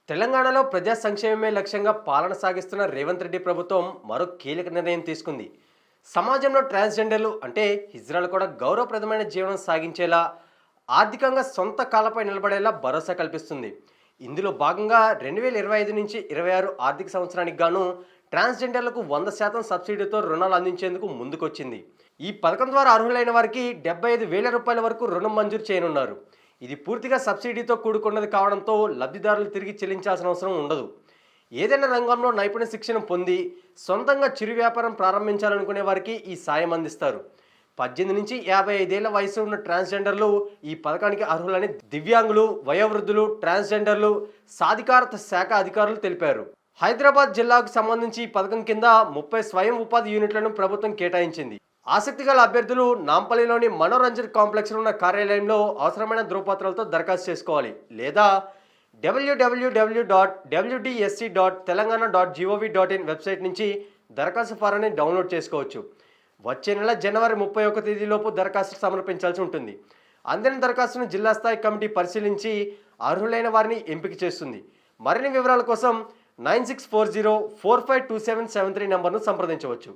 తెలంగాణలో ప్రజా సంక్షేమమే లక్ష్యంగా పాలన సాగిస్తున్న రేవంత్ రెడ్డి ప్రభుత్వం మరో కీలక నిర్ణయం తీసుకుంది. సమాజంలో ట్రాన్స్జెండర్లు అంటే హిజ్రాలు కూడా గౌరవప్రదమైన జీవనం సాగించేలా, ఆర్థికంగా సొంత కాళ్ళపై నిలబడేలా భరోసా కల్పిస్తుంది. ఇందులో భాగంగా 2025 నుంచి 26 ఆర్థిక సంవత్సరానికి గాను ట్రాన్స్జెండర్లకు 100% సబ్సిడీతో రుణాలు అందించేందుకు ముందుకొచ్చింది. ఈ పథకం ద్వారా అర్హులైన వారికి 75,000 రూపాయల వరకు రుణం మంజూరు చేయనున్నారు. ఇది పూర్తిగా సబ్సిడీతో కూడుకున్నది కావడంతో లబ్ధిదారులు తిరిగి చెల్లించాల్సిన అవసరం ఉండదు. ఏదైనా రంగంలో నైపుణ్య శిక్షణ పొంది సొంతంగా చిరు వ్యాపారం ప్రారంభించాలనుకునే వారికి ఈ సాయం అందిస్తారు. 18 నుంచి 55 ఏళ్ల వయసు ఉన్న ట్రాన్స్జెండర్లు ఈ పథకానికి అర్హులని దివ్యాంగులు, వయోవృద్ధులు, ట్రాన్స్జెండర్లు సాధికారత శాఖ అధికారులు తెలిపారు. హైదరాబాద్ జిల్లాకు సంబంధించి ఈ పథకం కింద 30 స్వయం ఉపాధి యూనిట్లను ప్రభుత్వం కేటాయించింది. ఆసక్తిగల అభ్యర్థులు నాంపల్లిలోని మనోరంజన్ కాంప్లెక్స్లో ఉన్న కార్యాలయంలో అవసరమైన ధృవపత్రాలతో దరఖాస్తు చేసుకోవాలి. లేదా www.wdsc.telangana.gov.in వెబ్సైట్ నుంచి దరఖాస్తు ఫారాన్ని డౌన్లోడ్ చేసుకోవచ్చు. వచ్చే నెల జనవరి 31 తేదీలోపు దరఖాస్తు సమర్పించాల్సి ఉంటుంది. అందిన దరఖాస్తును జిల్లా స్థాయి కమిటీ పరిశీలించి అర్హులైన వారిని ఎంపిక చేస్తుంది. మరిన్ని వివరాల కోసం 9640452773 నంబర్ను సంప్రదించవచ్చు.